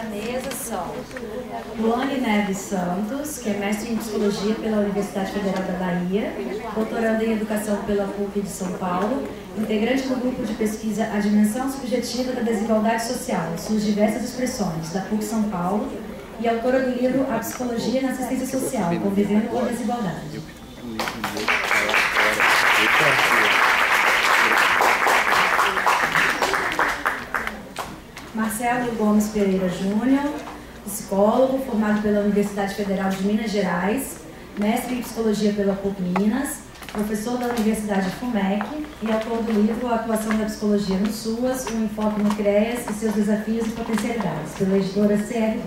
mesa são Luane Neves Santos, que é mestre em Psicologia pela Universidade Federal da Bahia, doutoranda em Educação pela PUC de São Paulo, integrante do grupo de pesquisa A Dimensão Subjetiva da Desigualdade Social, suas diversas expressões, da PUC São Paulo, e autora do livro A Psicologia na Assistência Social, Convivendo com a Desigualdade. Marcelo Gomes Pereira Júnior, psicólogo, formado pela Universidade Federal de Minas Gerais, mestre em Psicologia pela PUC Minas, professor da Universidade FUMEC e autor do livro A Atuação da Psicologia no SUAS, um enfoque no CREAS e seus desafios e potencialidades, pela editora CRV.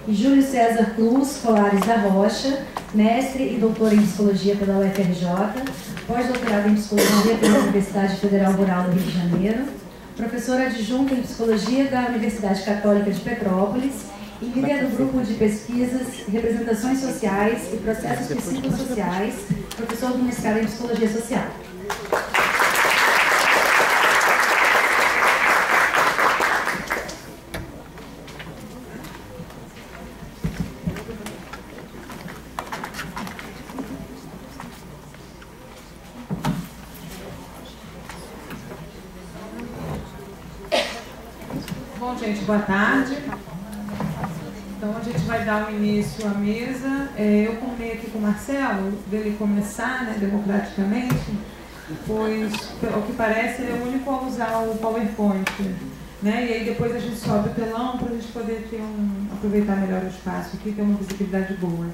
E Júlio César Cruz Colares da Rocha, mestre e doutor em Psicologia pela UFRJ, pós-doutorado em Psicologia pela Universidade Federal Rural do Rio de Janeiro, professor adjunto em Psicologia da Universidade Católica de Petrópolis e líder do grupo de pesquisas, representações sociais e processos psicossociais, professor do mestrado em Psicologia Social. Bom, gente, boa tarde. Então, a gente vai dar o início à mesa. Eu combinei aqui com o Marcelo, dele começar, né, democraticamente, pois, ao que parece, ele é o único a usar o PowerPoint, né? E aí depois a gente sobe o telão para a gente poder ter aproveitar melhor o espaço aqui, ter uma visibilidade boa.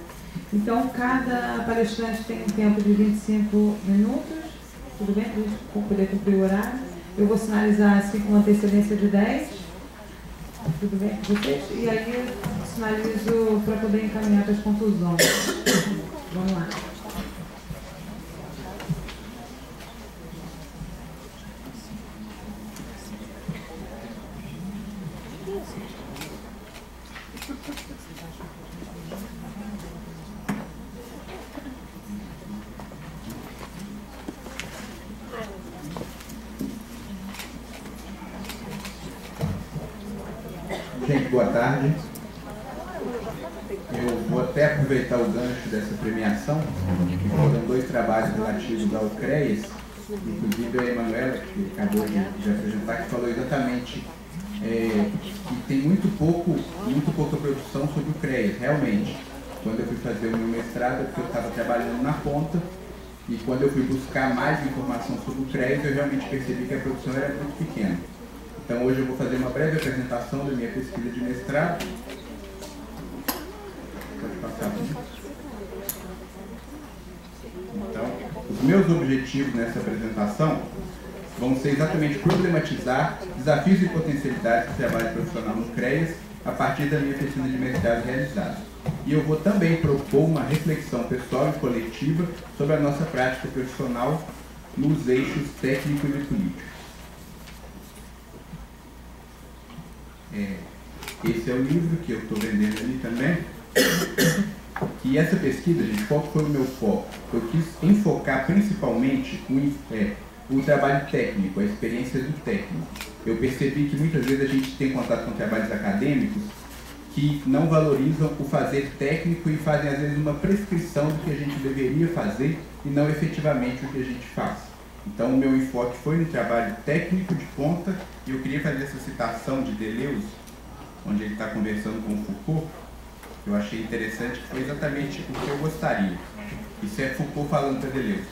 Então, cada palestrante tem um tempo de 25 minutos, tudo bem? Para a gente poder cumprir o horário. Eu vou sinalizar assim com uma antecedência de 10. Tudo bem com vocês? E aí eu sinalizo para poder encaminhar para as conclusões. Vamos lá. Gente, boa tarde. Eu vou até aproveitar o gancho dessa premiação, que foram 2 trabalhos relativos ao CREAS, inclusive a Emanuela, que acabou de apresentar, que falou exatamente que tem muito pouca produção sobre o CREAS, realmente. Quando eu fui fazer o meu mestrado, porque eu estava trabalhando na ponta, e quando eu fui buscar mais informação sobre o CREAS, eu realmente percebi que a produção era muito pequena. Então hoje eu vou fazer uma breve apresentação da minha pesquisa de mestrado. Pode passar aqui. Então, os meus objetivos nessa apresentação vão ser exatamente problematizar desafios e potencialidades do trabalho profissional no CREAS a partir da minha pesquisa de mestrado realizada. E eu vou também propor uma reflexão pessoal e coletiva sobre a nossa prática profissional nos eixos técnico e político. Esse é o livro que eu estou vendendo ali também. E essa pesquisa, gente, qual foi o meu foco? Eu quis enfocar principalmente o trabalho técnico, a experiência do técnico. Eu percebi que muitas vezes a gente tem contato com trabalhos acadêmicos que não valorizam o fazer técnico e fazem às vezes uma prescrição do que a gente deveria fazer e não efetivamente o que a gente faz. Então o meu enfoque foi no trabalho técnico de ponta, e eu queria fazer essa citação de Deleuze, onde ele está conversando com o Foucault, que eu achei interessante, que foi exatamente o que eu gostaria. Isso é Foucault falando para Deleuze.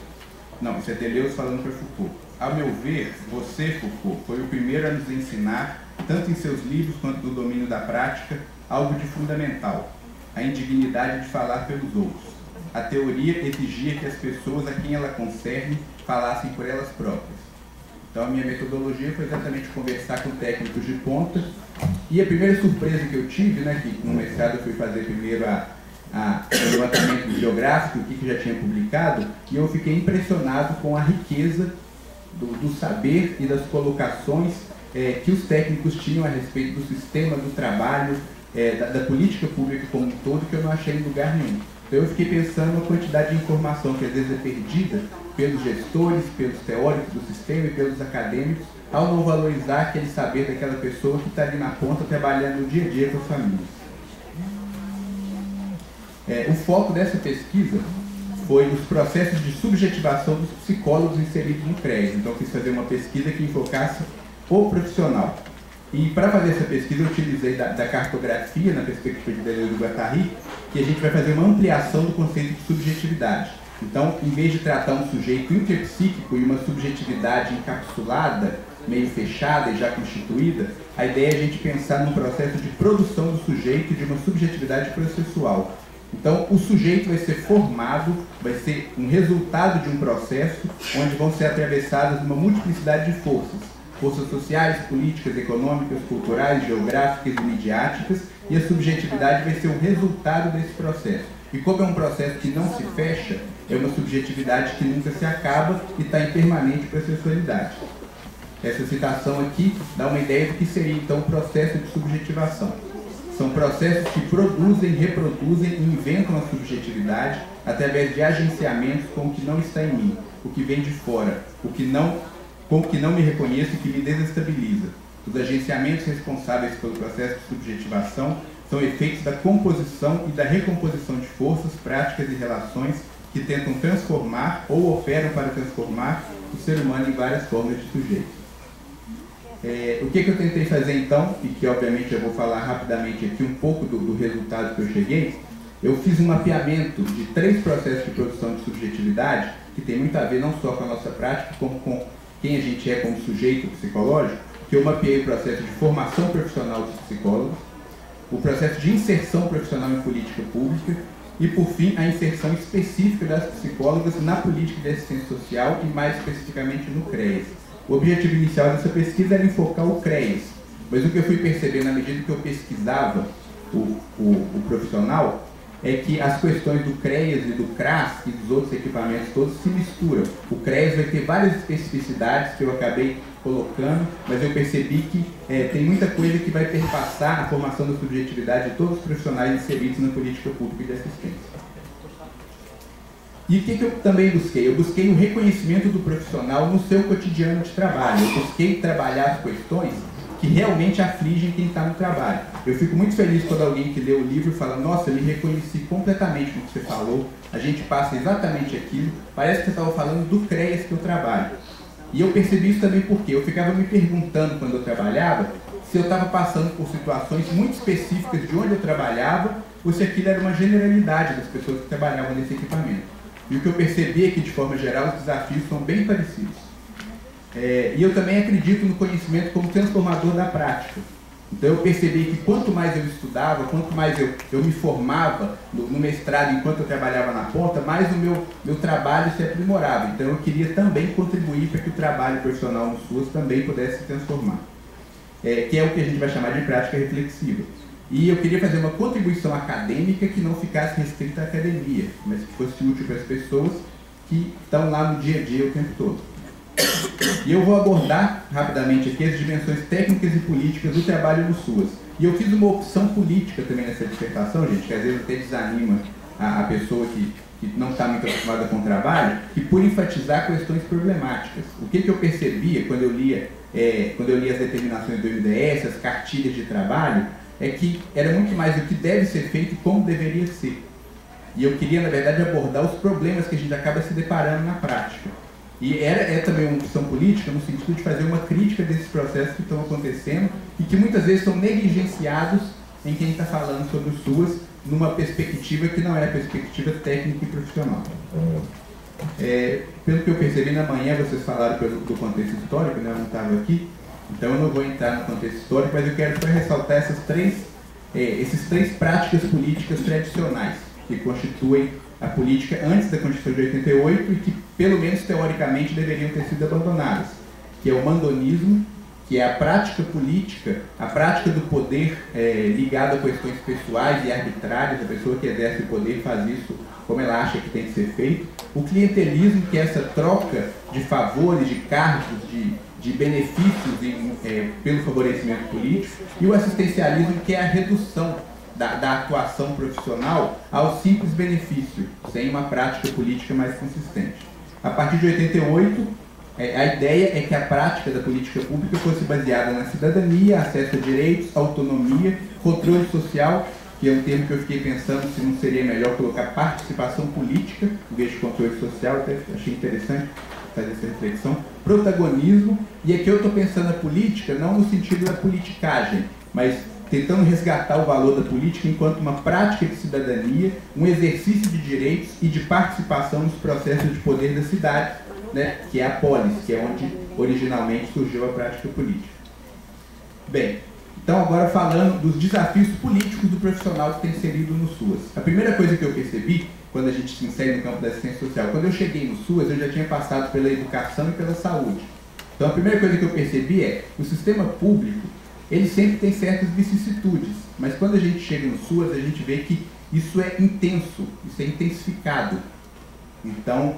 Não, isso é Deleuze falando para Foucault. Ao meu ver, você, Foucault, foi o primeiro a nos ensinar, tanto em seus livros quanto no domínio da prática, algo de fundamental: a indignidade de falar pelos outros. A teoria exigia que as pessoas a quem ela concerne falassem por elas próprias. Então a minha metodologia foi exatamente conversar com técnicos de ponta, e a primeira surpresa que eu tive, né, que no mestrado eu fui fazer primeiro o levantamento bibliográfico, o que já tinha publicado, e eu fiquei impressionado com a riqueza do saber e das colocações que os técnicos tinham a respeito do sistema do trabalho, da política pública como um todo, que eu não achei em lugar nenhum. Então eu fiquei pensando na quantidade de informação que às vezes é perdida pelos gestores, pelos teóricos do sistema e pelos acadêmicos, ao não valorizar aquele saber daquela pessoa que está ali na ponta trabalhando no dia a dia com as famílias. O foco dessa pesquisa foi os processos de subjetivação dos psicólogos inseridos no CREAS. Então, eu quis fazer uma pesquisa que enfocasse o profissional. E para fazer essa pesquisa, eu utilizei da cartografia, na perspectiva de Deleuze e Guattari, que a gente vai fazer uma ampliação do conceito de subjetividade. Então, em vez de tratar um sujeito interpsíquico e uma subjetividade encapsulada, meio fechada e já constituída, a ideia é a gente pensar num processo de produção do sujeito e de uma subjetividade processual. Então, o sujeito vai ser formado, vai ser um resultado de um processo onde vão ser atravessadas uma multiplicidade de forças. Forças sociais, políticas, econômicas, culturais, geográficas e midiáticas, e a subjetividade vai ser o resultado desse processo. E como é um processo que não se fecha, é uma subjetividade que nunca se acaba e está em permanente processualidade. Essa citação aqui dá uma ideia do que seria, então, o processo de subjetivação. São processos que produzem, reproduzem e inventam a subjetividade através de agenciamentos com o que não está em mim, o que vem de fora, com o que não me reconheço e que me desestabiliza. Os agenciamentos responsáveis pelo processo de subjetivação são efeitos da composição e da recomposição de forças, práticas e relações que tentam transformar ou operam para transformar o ser humano em várias formas de sujeito. O que eu tentei fazer então, e que obviamente eu vou falar rapidamente aqui um pouco do resultado que eu cheguei, eu fiz um mapeamento de 3 processos de produção de subjetividade, que tem muito a ver não só com a nossa prática, como com quem a gente é como sujeito psicológico, que eu mapeei o processo de formação profissional dos psicólogos, o processo de inserção profissional em política pública e, por fim, a inserção específica das psicólogas na política de assistência social e, mais especificamente, no CREAS. O objetivo inicial dessa pesquisa era enfocar o CREAS, mas o que eu fui percebendo na medida que eu pesquisava o profissional é que as questões do CREAS e do CRAS e dos outros equipamentos todos se misturam. O CREAS vai ter várias especificidades que eu acabei colocando, mas eu percebi que tem muita coisa que vai perpassar a formação da subjetividade de todos os profissionais inseridos na política pública de assistência. E o que eu também busquei? Eu busquei o reconhecimento do profissional no seu cotidiano de trabalho. Eu busquei trabalhar as questões que realmente afligem quem está no trabalho. Eu fico muito feliz quando alguém que lê o livro fala: nossa, eu me reconheci completamente no que você falou, a gente passa exatamente aquilo, parece que você estava falando do CREAS que eu trabalho. E eu percebi isso também porque eu ficava me perguntando quando eu trabalhava se eu estava passando por situações muito específicas de onde eu trabalhava ou se aquilo era uma generalidade das pessoas que trabalhavam nesse equipamento. E o que eu percebi é que, de forma geral, os desafios são bem parecidos. E eu também acredito no conhecimento como transformador da prática. Então eu percebi que quanto mais eu estudava, quanto mais eu me formava no mestrado enquanto eu trabalhava na ponta, mais o meu trabalho se aprimorava. Então eu queria também contribuir para que o trabalho profissional no SUAS também pudesse se transformar. Que é o que a gente vai chamar de prática reflexiva. E eu queria fazer uma contribuição acadêmica que não ficasse restrita à academia, mas que fosse útil para as pessoas que estão lá no dia a dia o tempo todo. E eu vou abordar rapidamente aqui as dimensões técnicas e políticas do trabalho no SUAS. E eu fiz uma opção política também nessa dissertação, gente, que às vezes até desanima a pessoa que não está muito acostumada com o trabalho, que por enfatizar questões problemáticas. O que eu percebia quando eu lia as determinações do MDS, as cartilhas de trabalho, é que era muito mais o que deve ser feito e como deveria ser. E eu queria, na verdade, abordar os problemas que a gente acaba se deparando na prática. E é também uma opção política no sentido de fazer uma crítica desses processos que estão acontecendo e que muitas vezes são negligenciados em quem está falando sobre o SUAS numa perspectiva que não é a perspectiva técnica e profissional. Pelo que eu percebi na manhã, vocês falaram do contexto histórico, né? Eu não estava aqui, então eu não vou entrar no contexto histórico, mas eu quero só ressaltar essas três práticas políticas tradicionais que constituem a política antes da Constituição de 88 e que, pelo menos teoricamente, deveriam ter sido abandonadas, que é o mandonismo, que é a prática política, a prática do poder ligada a questões pessoais e arbitrárias, a pessoa que exerce o poder faz isso como ela acha que tem que ser feito, o clientelismo, que é essa troca de favores, de cargos, de benefícios pelo favorecimento político, e o assistencialismo, que é a redução da atuação profissional ao simples benefício, sem uma prática política mais consistente. A partir de 88, a ideia é que a prática da política pública fosse baseada na cidadania, acesso a direitos, autonomia, controle social, que é um termo que eu fiquei pensando se não seria melhor colocar participação política, em vez de controle social, até achei interessante fazer essa reflexão, protagonismo, e aqui eu estou pensando a política não no sentido da politicagem, mas tentando resgatar o valor da política enquanto uma prática de cidadania, um exercício de direitos e de participação nos processos de poder da cidade, né, que é a polis, que é onde originalmente surgiu a prática política. Bem, então agora falando dos desafios políticos do profissional que tem inserido no SUAS. A primeira coisa que eu percebi, quando a gente se insere no campo da assistência social, quando eu cheguei no SUAS, eu já tinha passado pela educação e pela saúde. Então a primeira coisa que eu percebi é que o sistema público, ele sempre tem certas vicissitudes, mas quando a gente chega no SUAS, a gente vê que isso é intenso, isso é intensificado. Então,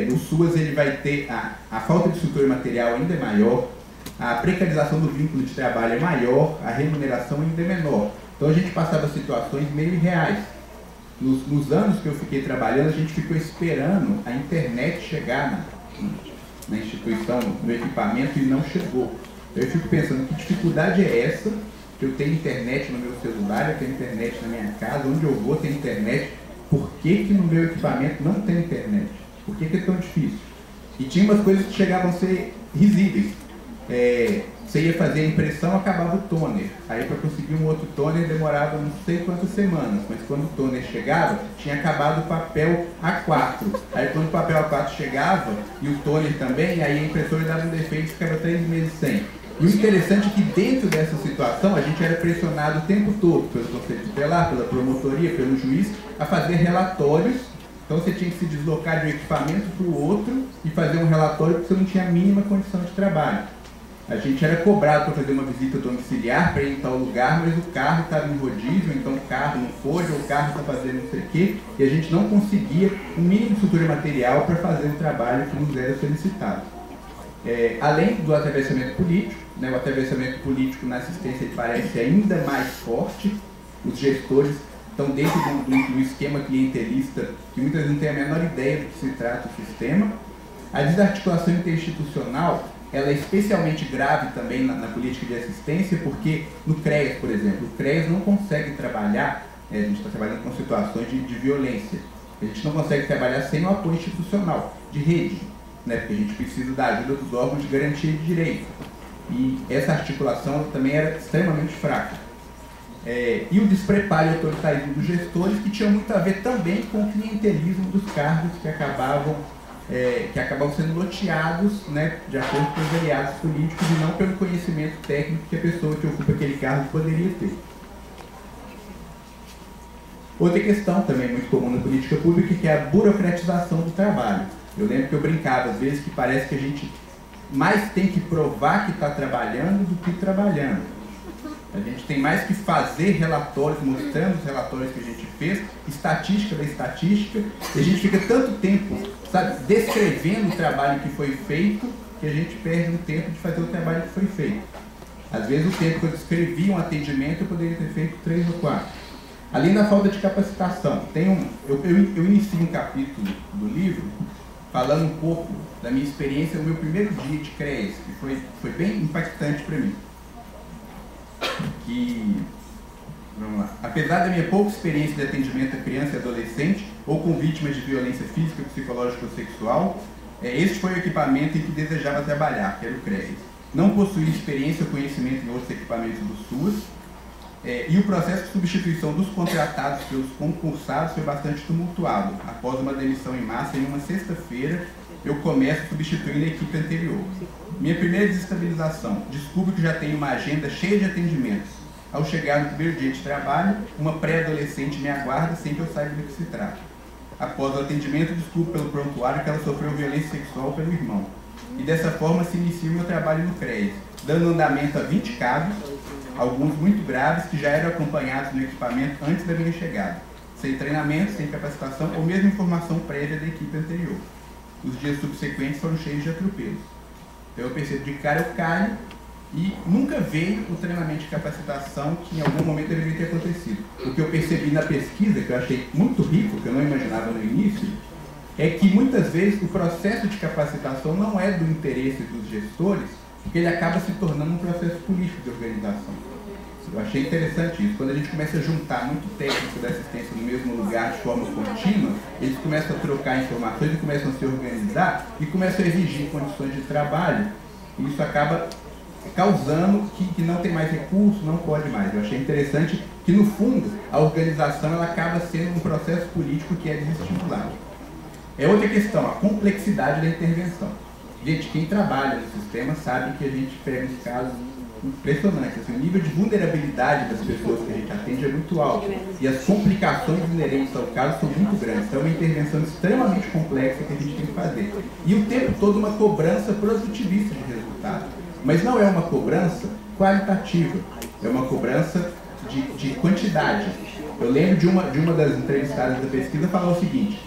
no SUAS ele vai ter a falta de estrutura material ainda é maior, a precarização do vínculo de trabalho é maior, a remuneração ainda é menor. Então a gente passava situações meio irreais. Nos anos que eu fiquei trabalhando, a gente ficou esperando a internet chegar na instituição, no equipamento, e não chegou. Eu fico pensando, que dificuldade é essa? Que eu tenho internet no meu celular, eu tenho internet na minha casa, onde eu vou tem internet. Por que no meu equipamento não tem internet? Por que é tão difícil? E tinha umas coisas que chegavam a ser risíveis. Você ia fazer a impressão, acabava o toner. Aí para conseguir um outro toner demorava não sei quantas semanas, mas quando o toner chegava, tinha acabado o papel A4. Aí quando o papel A4 chegava, e o toner também, aí a impressora dava um defeito e ficava 3 meses sem. E o interessante é que dentro dessa situação, a gente era pressionado o tempo todo, pelo Conselho Tutelar, pela promotoria, pelo juiz, a fazer relatórios. Então você tinha que se deslocar de um equipamento para o outro e fazer um relatório porque você não tinha a mínima condição de trabalho. A gente era cobrado para fazer uma visita domiciliar para ir em tal lugar, mas o carro estava em rodízio, então o carro não foi, ou o carro está fazendo não sei o quê, e a gente não conseguia um mínimo de estrutura material para fazer o trabalho que nos era solicitado. Além do atravessamento político, né, o atravessamento político na assistência ele parece ainda mais forte. Os gestores estão dentro do esquema clientelista, que muitas vezes não têm a menor ideia do que se trata o sistema. A desarticulação interinstitucional ela é especialmente grave também na política de assistência, porque no CREAS, por exemplo, o CREAS não consegue trabalhar, a gente está trabalhando com situações de violência, a gente não consegue trabalhar sem o apoio institucional, de rede, né, porque a gente precisa da ajuda dos órgãos de garantia de direito. E essa articulação também era extremamente fraca. E o despreparo e autoritarismo dos gestores, que tinha muito a ver também com o clientelismo dos cargos que acabavam sendo loteados, né, de acordo com os aliados políticos e não pelo conhecimento técnico que a pessoa que ocupa aquele cargo poderia ter. Outra questão também muito comum na política pública, que é a burocratização do trabalho. Eu lembro que eu brincava às vezes que parece que a gente mais tem que provar que está trabalhando do que trabalhando. A gente tem mais que fazer relatórios, mostrando os relatórios que a gente fez, estatística da estatística, e a gente fica tanto tempo, sabe, descrevendo o trabalho que foi feito, que a gente perde o tempo de fazer o trabalho que foi feito. Às vezes o tempo que eu descrevi um atendimento, eu poderia ter feito 3 ou 4. Além da falta de capacitação, eu inicio um capítulo do livro falando um pouco da minha experiência no meu primeiro dia de CREAS, que foi bem impactante para mim. Vamos lá. Apesar da minha pouca experiência de atendimento a criança e adolescente, ou com vítimas de violência física, psicológica ou sexual, este foi o equipamento em que desejava trabalhar, que era o CREAS. Não possuía experiência ou conhecimento em outros equipamentos do SUAS, e o processo de substituição dos contratados pelos concursados foi bastante tumultuado. Após uma demissão em massa, em uma sexta-feira, eu começo substituindo a equipe anterior. Minha primeira desestabilização: descubro que já tenho uma agenda cheia de atendimentos. Ao chegar no primeiro dia de trabalho, uma pré-adolescente me aguarda sem que eu saiba do que se trata. Após o atendimento, descubro pelo prontuário que ela sofreu violência sexual pelo irmão. E dessa forma se inicia o meu trabalho no CREAS, dando andamento a 20 casos, alguns muito graves, que já eram acompanhados no equipamento antes da minha chegada, sem treinamento, sem capacitação ou mesmo informação prévia da equipe anterior. Os dias subsequentes foram cheios de atropelos. Então eu percebo, de cara eu caio, e nunca veio o treinamento de capacitação que em algum momento deveria ter acontecido. O que eu percebi na pesquisa, que eu achei muito rico, que eu não imaginava no início, é que muitas vezes o processo de capacitação não é do interesse dos gestores, porque ele acaba se tornando um processo político de organização. Eu achei interessante isso. Quando a gente começa a juntar muito técnico da assistência no mesmo lugar de forma contínua, eles começam a trocar informações e começam a se organizar e começam a exigir condições de trabalho. E isso acaba causando que não tem mais recurso, não pode mais. Eu achei interessante que, no fundo, a organização ela acaba sendo um processo político que é desestimulado. É outra questão, a complexidade da intervenção. Gente, quem trabalha no sistema sabe que a gente pega uns casos impressionantes. Assim, o nível de vulnerabilidade das pessoas que a gente atende é muito alto. E as complicações inerentes ao caso são muito grandes. Então é uma intervenção extremamente complexa que a gente tem que fazer. E o tempo todo uma cobrança produtivista de resultado. Mas não é uma cobrança qualitativa, é uma cobrança de quantidade. Eu lembro de uma das entrevistadas da pesquisa falar o seguinte: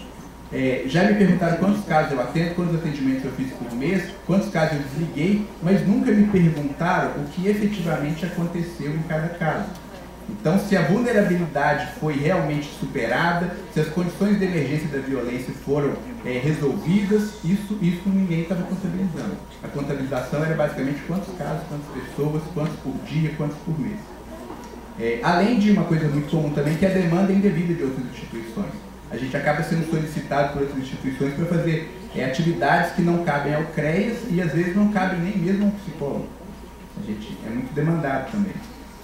já me perguntaram quantos casos eu atendo, quantos atendimentos eu fiz por mês, quantos casos eu desliguei, mas nunca me perguntaram o que efetivamente aconteceu em cada caso. Então, se a vulnerabilidade foi realmente superada, se as condições de emergência da violência foram resolvidas, isso ninguém estava contabilizando. A contabilização era basicamente quantos casos, quantas pessoas, quantos por dia, quantos por mês. Além de uma coisa muito comum também, que é a demanda indevida de outras instituições. A gente acaba sendo solicitado por outras instituições para fazer atividades que não cabem ao CREAS e às vezes não cabem nem mesmo ao psicólogo. A gente é muito demandado também.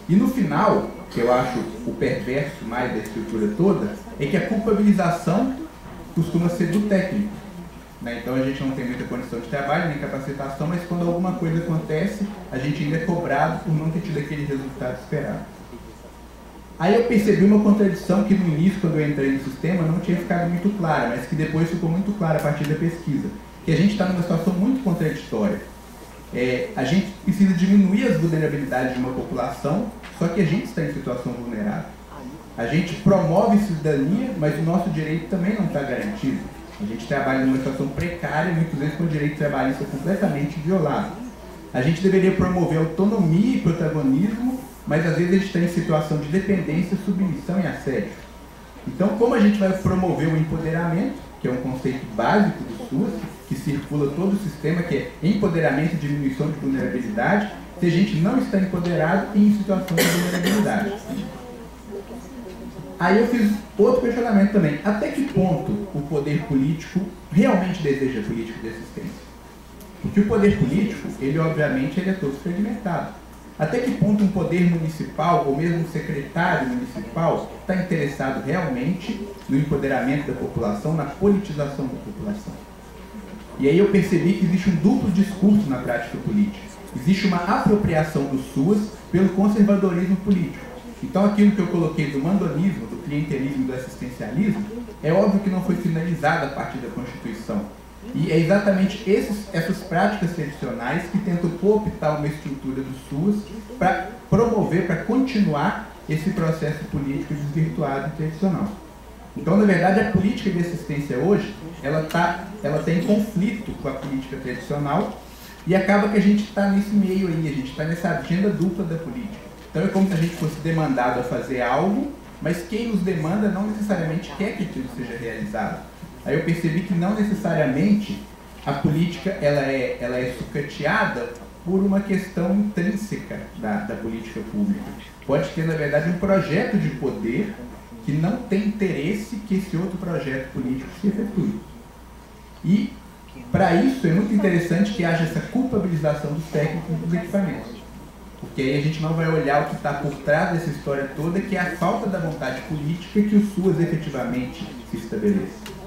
E no final, que eu acho o perverso mais da estrutura toda, é que a culpabilização costuma ser do técnico. Então a gente não tem muita condição de trabalho, nem capacitação, mas quando alguma coisa acontece, a gente ainda é cobrado por não ter tido aquele resultado esperado. Aí eu percebi uma contradição que no início, quando eu entrei no sistema, não tinha ficado muito clara, mas que depois ficou muito clara a partir da pesquisa. Que a gente está numa situação muito contraditória. A gente precisa diminuir as vulnerabilidades de uma população, só que a gente está em situação vulnerável. A gente promove cidadania, mas o nosso direito também não está garantido. A gente trabalha numa situação precária, muitas vezes com o direito trabalhista completamente violado. A gente deveria promover autonomia e protagonismo, mas às vezes a gente está em situação de dependência, submissão e assédio. Então, como a gente vai promover o empoderamento, que é um conceito básico do SUS, que circula todo o sistema, que é empoderamento e diminuição de vulnerabilidade, se a gente não está empoderado e em situação de vulnerabilidade? Aí eu fiz outro questionamento também. Até que ponto o poder político realmente deseja política de assistência? Porque o poder político, ele obviamente ele é todo fragmentado. Até que ponto um poder municipal, ou mesmo um secretário municipal, está interessado realmente no empoderamento da população, na politização da população? E aí eu percebi que existe um duplo discurso na prática política. Existe uma apropriação do SUS pelo conservadorismo político. Então aquilo que eu coloquei do mandonismo, do clientelismo e do assistencialismo, é óbvio que não foi finalizado a partir da Constituição. E é exatamente essas práticas tradicionais que tentam cooptar uma estrutura do SUS para promover, para continuar esse processo político desvirtuado e tradicional. Então, na verdade, a política de assistência hoje, ela tem conflito com a política tradicional e acaba que a gente está nesse meio aí, a gente está nessa agenda dupla da política. Então é como se a gente fosse demandado a fazer algo, mas quem nos demanda não necessariamente quer que aquilo seja realizado. Aí eu percebi que não necessariamente a política ela é sucateada por uma questão intrínseca da política pública. Pode ter, na verdade, um projeto de poder que não tem interesse que esse outro projeto político se efetue. E, para isso, é muito interessante que haja essa culpabilização dos técnicos dos equipamentos. Porque aí a gente não vai olhar o que está por trás dessa história toda, que é a falta da vontade política que o SUS efetivamente se estabeleça.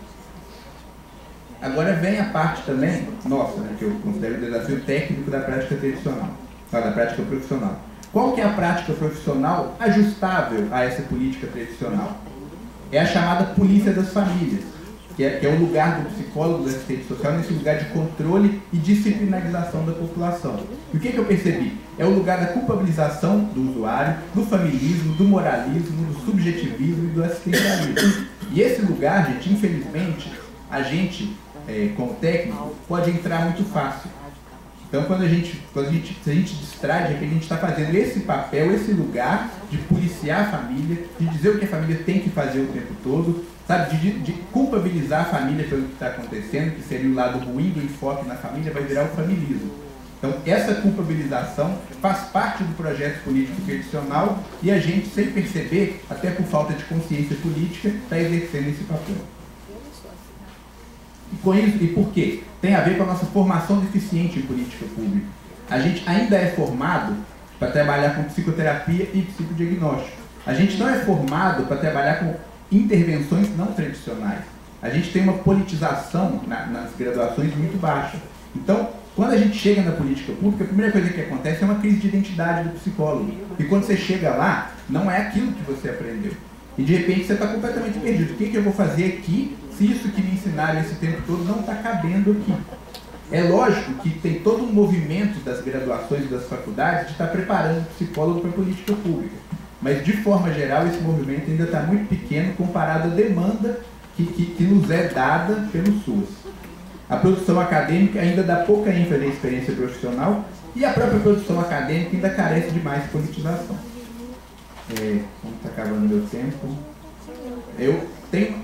Agora vem a parte também, nossa, né, que eu considero o desafio técnico da prática tradicional, da prática profissional. Qual que é a prática profissional ajustável a essa política tradicional? É a chamada polícia das famílias, que é o lugar do psicólogo, do assistente social, nesse lugar de controle e disciplinarização da população. E o que eu percebi? É o lugar da culpabilização do usuário, do familismo, do moralismo, do subjetivismo e do assistencialismo. E esse lugar, gente, infelizmente, a gente, como técnico, pode entrar muito fácil. Então, se a gente distrai, é que a gente está fazendo esse papel, esse lugar de policiar a família, de dizer o que a família tem que fazer o tempo todo, sabe, de culpabilizar a família pelo que está acontecendo, que seria o lado ruim do enfoque na família, vai virar o familismo. Então, essa culpabilização faz parte do projeto político tradicional e a gente, sem perceber, até por falta de consciência política, está exercendo esse papel. E com isso, e por quê? Tem a ver com a nossa formação deficiente em política pública. A gente ainda é formado para trabalhar com psicoterapia e psicodiagnóstico. A gente não é formado para trabalhar com intervenções não tradicionais. A gente tem uma politização nas graduações muito baixa. Então, quando a gente chega na política pública, a primeira coisa que acontece é uma crise de identidade do psicólogo. E quando você chega lá, não é aquilo que você aprendeu. E de repente você está completamente perdido. O que eu vou fazer aqui se isso que me ensinaram esse tempo todo não está cabendo aqui? É lógico que tem todo um movimento das graduações e das faculdades de estar preparando o psicólogo para a política pública. Mas, de forma geral, esse movimento ainda está muito pequeno comparado à demanda que nos é dada pelo SUS. A produção acadêmica ainda dá pouca ênfase à experiência profissional e a própria produção acadêmica ainda carece de mais politização. Como está acabando meu tempo,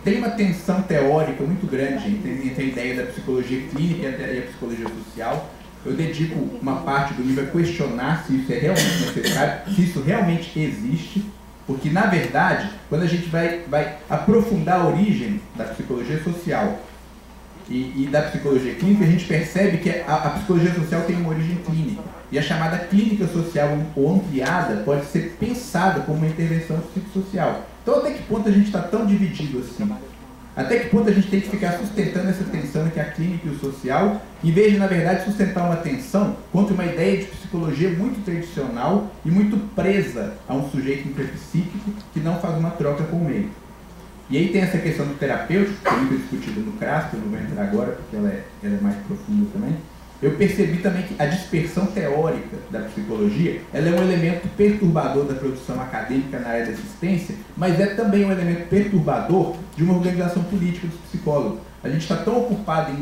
tem uma tensão teórica muito grande entre a ideia da psicologia clínica e a psicologia social. Eu dedico uma parte do livro a questionar se isso é realmente necessário, se isso realmente existe, porque, na verdade, quando a gente vai aprofundar a origem da psicologia social e da psicologia clínica, a gente percebe que a psicologia social tem uma origem clínica. E a chamada clínica social ou ampliada pode ser pensada como uma intervenção psicossocial. Então, até que ponto a gente está tão dividido assim? Até que ponto a gente tem que ficar sustentando essa tensão entre a clínica e o social, em vez de, na verdade, sustentar uma tensão contra uma ideia de psicologia muito tradicional e muito presa a um sujeito intrapsíquico que não faz uma troca com o meio. E aí tem essa questão do terapêutico, que é muito discutida no CRASP, eu não vou entrar agora porque ela é mais profunda também. Eu percebi também que a dispersão teórica da psicologia, ela é um elemento perturbador da produção acadêmica na área da assistência, mas é também um elemento perturbador de uma organização política dos psicólogos. A gente está tão ocupado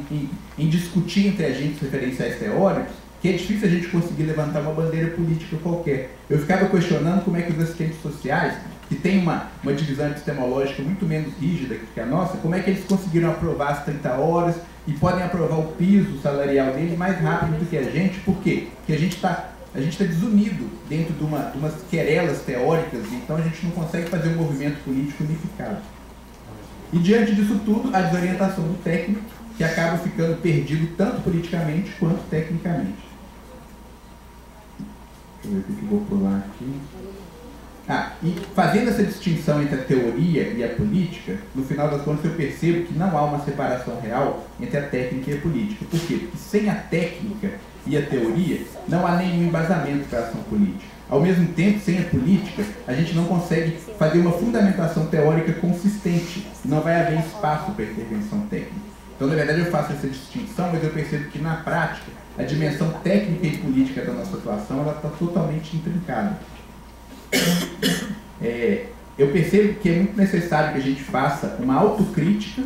em discutir entre agentes referenciais teóricos que é difícil a gente conseguir levantar uma bandeira política qualquer. Eu ficava questionando como é que os assistentes sociais, que tem uma divisão epistemológica muito menos rígida que a nossa, como é que eles conseguiram aprovar as 30 horas e podem aprovar o piso salarial dele mais rápido do que a gente. Por quê? Porque a gente está desunido dentro de umas querelas teóricas, então a gente não consegue fazer um movimento político unificado. E diante disso tudo, a desorientação do técnico, que acaba ficando perdido tanto politicamente quanto tecnicamente. Deixa eu ver o que eu vou pular aqui. E fazendo essa distinção entre a teoria e a política, no final das contas eu percebo que não há uma separação real entre a técnica e a política. Por quê? Porque sem a técnica e a teoria, não há nenhum embasamento para a ação política. Ao mesmo tempo, sem a política, a gente não consegue fazer uma fundamentação teórica consistente. Não vai haver espaço para intervenção técnica. Então, na verdade, eu faço essa distinção, mas eu percebo que, na prática, a dimensão técnica e política da nossa atuação está totalmente intrincada. Eu percebo que é muito necessário que a gente faça uma autocrítica,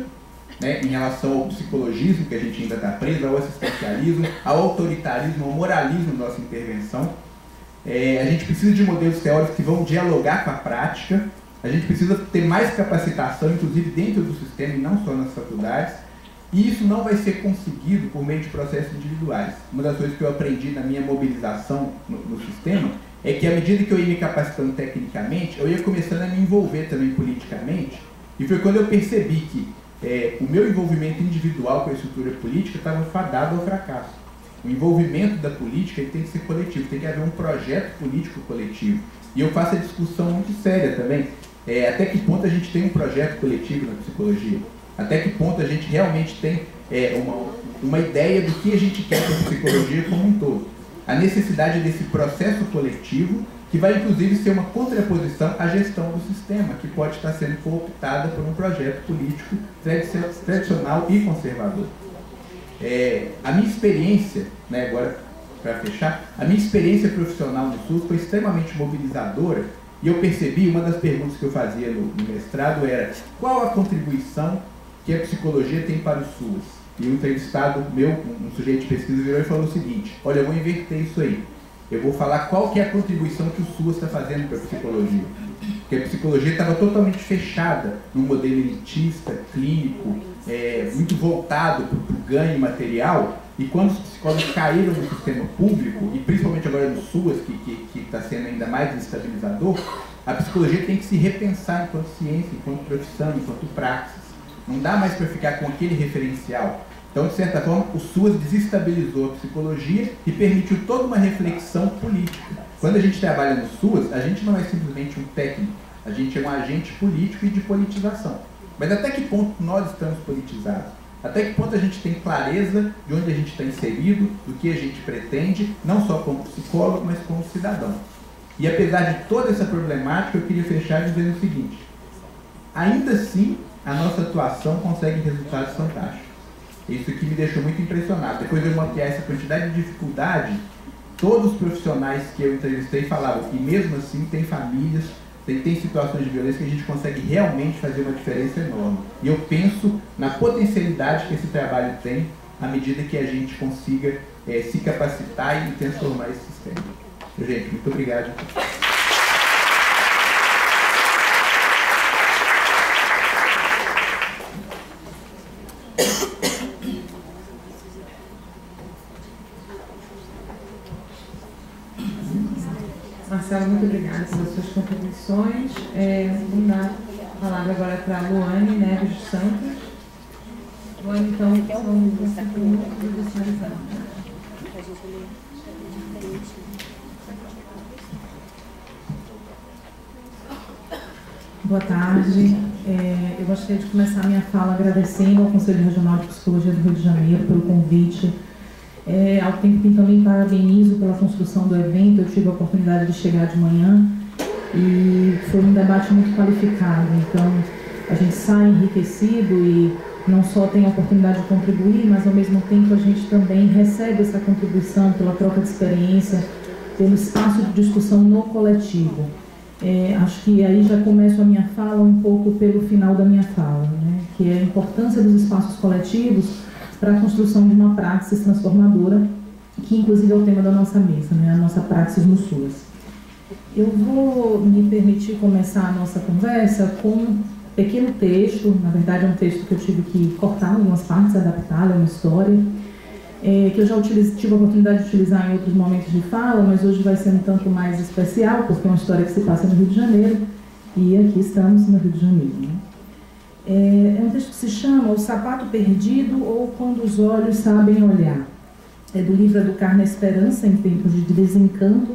né, em relação ao psicologismo, que a gente ainda está preso, ao assistencialismo, ao autoritarismo, ao moralismo da nossa intervenção. A gente precisa de modelos teóricos que vão dialogar com a prática. A gente precisa ter mais capacitação, inclusive dentro do sistema e não só nas faculdades. E isso não vai ser conseguido por meio de processos individuais. Uma das coisas que eu aprendi na minha mobilização no sistema é que, à medida que eu ia me capacitando tecnicamente, eu ia começando a me envolver também politicamente. E foi quando eu percebi que o meu envolvimento individual com a estrutura política estava fadado ao fracasso. O envolvimento da política tem que ser coletivo, tem que haver um projeto político coletivo. E eu faço a discussão muito séria também. Até que ponto a gente tem um projeto coletivo na psicologia? Até que ponto a gente realmente tem uma ideia do que a gente quer para a psicologia como um todo? A necessidade desse processo coletivo, que vai inclusive ser uma contraposição à gestão do sistema, que pode estar sendo cooptada por um projeto político tradicional e conservador. A minha experiência, né, agora para fechar, a minha experiência profissional no SUS foi extremamente mobilizadora, e eu percebi, uma das perguntas que eu fazia no mestrado era: qual a contribuição que a psicologia tem para o SUS? E um entrevistado meu, um sujeito de pesquisa, virou e falou o seguinte: olha, eu vou inverter isso aí. Eu vou falar qual que é a contribuição que o SUS está fazendo para a psicologia. porque a psicologia estava totalmente fechada num modelo elitista, clínico, muito voltado para o ganho material, e quando os psicólogos caíram no sistema público, e principalmente agora no SUAS, que está sendo ainda mais desestabilizador, a psicologia tem que se repensar enquanto ciência, enquanto profissão, enquanto praxis. Não dá mais para ficar com aquele referencial. Então, de certa forma, o SUAS desestabilizou a psicologia e permitiu toda uma reflexão política. Quando a gente trabalha no SUAS, a gente não é simplesmente um técnico, a gente é um agente político e de politização. Mas até que ponto nós estamos politizados? Até que ponto a gente tem clareza de onde a gente está inserido, do que a gente pretende, não só como psicólogo, mas como cidadão? E apesar de toda essa problemática, eu queria fechar dizendo o seguinte: ainda assim, a nossa atuação consegue resultados fantásticos. Isso aqui me deixou muito impressionado. Depois de eu mapear essa quantidade de dificuldade, todos os profissionais que eu entrevistei falavam que mesmo assim tem famílias, tem situações de violência que a gente consegue realmente fazer uma diferença enorme. E eu penso na potencialidade que esse trabalho tem à medida que a gente consiga se capacitar e transformar esse sistema. Gente, muito obrigado. Marcelo, muito obrigada pelas suas contribuições. Vamos dar a palavra agora para a Luane Neves dos Santos. Luane, então, são 5 minutos de finalização. Boa tarde. Eu gostaria de começar a minha fala agradecendo ao Conselho Regional de Psicologia do Rio de Janeiro pelo convite. Ao tempo que também parabenizo pela construção do evento. Eu tive a oportunidade de chegar de manhã e foi um debate muito qualificado. Então, a gente sai enriquecido e não só tem a oportunidade de contribuir, mas ao mesmo tempo a gente também recebe essa contribuição pela troca de experiência, pelo espaço de discussão no coletivo. Acho que aí já começo a minha fala um pouco pelo final da minha fala, né? Que é a importância dos espaços coletivos para a construção de uma praxis transformadora, que inclusive é o tema da nossa mesa, né? A nossa praxis no SUAS. Eu vou me permitir começar a nossa conversa com um pequeno texto, na verdade é um texto que eu tive que cortar algumas partes, adaptar, é uma história, que eu já tive a oportunidade de utilizar em outros momentos de fala, mas hoje vai ser um tanto mais especial, porque é uma história que se passa no Rio de Janeiro, e aqui estamos no Rio de Janeiro, né? É um texto que se chama O Sapato Perdido ou Quando os Olhos Sabem Olhar. É do livro Educar na Esperança em Tempos de Desencanto,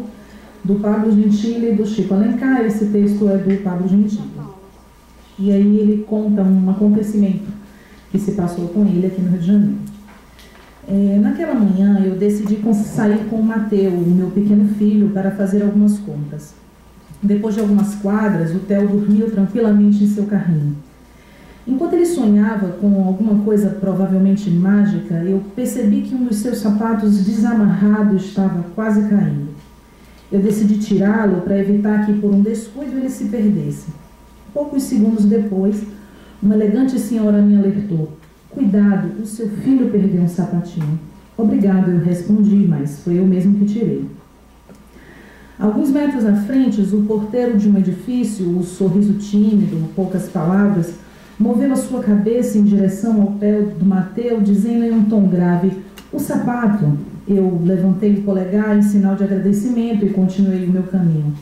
do Pablo Gentili e do Chico Alencar. Esse texto é do Pablo Gentili. E aí ele conta um acontecimento que se passou com ele aqui no Rio de Janeiro. Naquela manhã eu decidi sair com o Mateu, o meu pequeno filho, para fazer algumas contas. Depois de algumas quadras, o Theo dormiu tranquilamente em seu carrinho. Enquanto ele sonhava com alguma coisa provavelmente mágica, eu percebi que um dos seus sapatos desamarrado estava quase caindo. Eu decidi tirá-lo para evitar que por um descuido ele se perdesse. Poucos segundos depois, uma elegante senhora me alertou. Cuidado, o seu filho perdeu um sapatinho. Obrigado, eu respondi, mas foi eu mesmo que tirei. Alguns metros à frente, o porteiro de um edifício, o sorriso tímido, poucas palavras, moveu a sua cabeça em direção ao pé do Mateu, dizendo em um tom grave, o sapato. Eu levantei o polegar em sinal de agradecimento e continuei o meu caminho.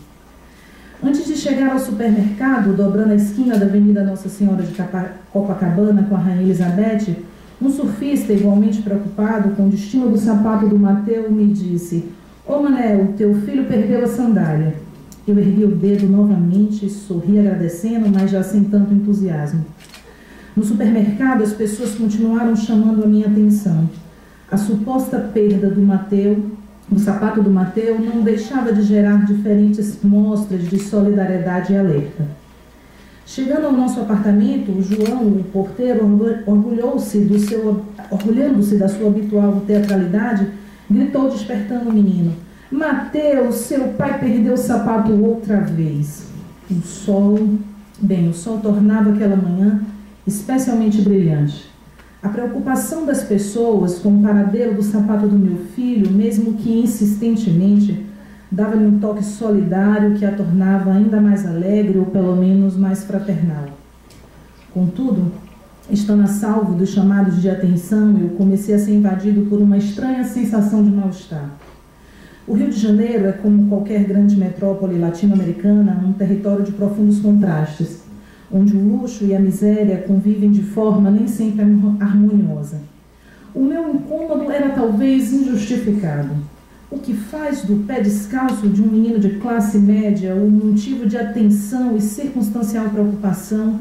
Antes de chegar ao supermercado, dobrando a esquina da Avenida Nossa Senhora de Copacabana com a Rainha Elizabeth, um surfista igualmente preocupado com o destino do sapato do Mateu me disse, ô Manel, teu filho perdeu a sandália. Eu ergui o dedo novamente, sorri agradecendo, mas já sem tanto entusiasmo. No supermercado, as pessoas continuaram chamando a minha atenção. A suposta perda do Mateu, do sapato do Mateu, não deixava de gerar diferentes mostras de solidariedade e alerta. Chegando ao nosso apartamento, o João, o porteiro, orgulhando-se da sua habitual teatralidade, gritou despertando o menino. Mateus, seu pai perdeu o sapato outra vez. O sol tornava aquela manhã especialmente brilhante. A preocupação das pessoas com o paradeiro do sapato do meu filho, mesmo que insistentemente, dava-lhe um toque solidário que a tornava ainda mais alegre ou pelo menos mais fraternal. Contudo, estando a salvo dos chamados de atenção, eu comecei a ser invadido por uma estranha sensação de mal-estar. O Rio de Janeiro é, como qualquer grande metrópole latino-americana, um território de profundos contrastes, onde o luxo e a miséria convivem de forma nem sempre harmoniosa. O meu incômodo era talvez injustificado. O que faz do pé descalço de um menino de classe média um motivo de atenção e circunstancial preocupação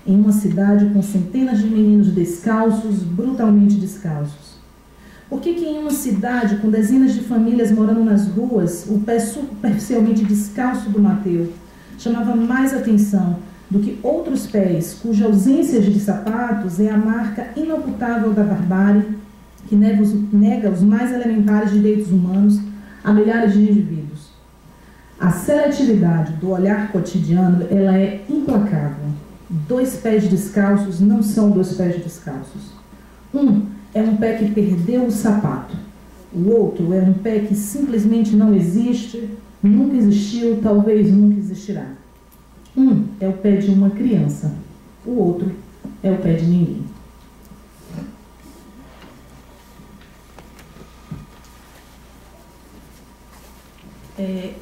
em uma cidade com centenas de meninos descalços, brutalmente descalços? Por que em uma cidade com dezenas de famílias morando nas ruas, o pé superficialmente descalço do Mateu chamava mais atenção do que outros pés, cuja ausência de sapatos é a marca inocultável da barbárie que nega os mais elementares direitos humanos a milhares de indivíduos? A seletividade do olhar cotidiano, ela é implacável. 2 pés descalços não são 2 pés descalços. Um é um pé que perdeu o sapato. O outro é um pé que simplesmente não existe, nunca existiu, talvez nunca existirá. Um é o pé de uma criança, o outro é o pé de ninguém.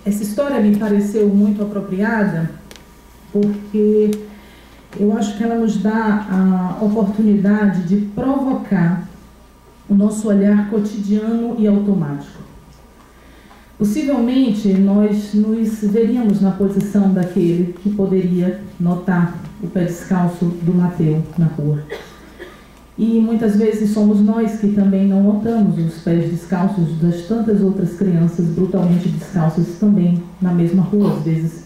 Essa história me pareceu muito apropriada porque eu acho que ela nos dá a oportunidade de provocar o nosso olhar cotidiano e automático. Possivelmente, nós nos veríamos na posição daquele que poderia notar o pé descalço do Mateu na rua. E muitas vezes somos nós que também não notamos os pés descalços das tantas outras crianças brutalmente descalças também na mesma rua, às vezes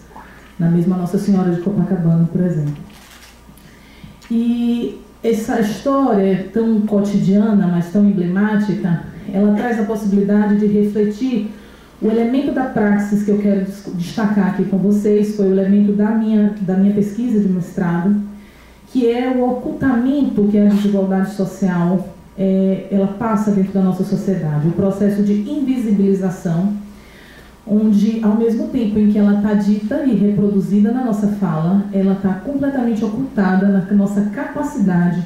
na mesma Nossa Senhora de Copacabana, por exemplo. E essa história tão cotidiana, mas tão emblemática, ela traz a possibilidade de refletir o elemento da praxis que eu quero destacar aqui com vocês, foi o elemento da minha pesquisa de mestrado, que é o ocultamento que a desigualdade social ela passa dentro da nossa sociedade, o processo de invisibilização, onde, ao mesmo tempo em que ela está dita e reproduzida na nossa fala, ela está completamente ocultada na nossa capacidade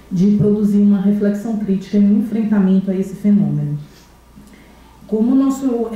de produzir uma reflexão crítica e um enfrentamento a esse fenômeno. Como o nosso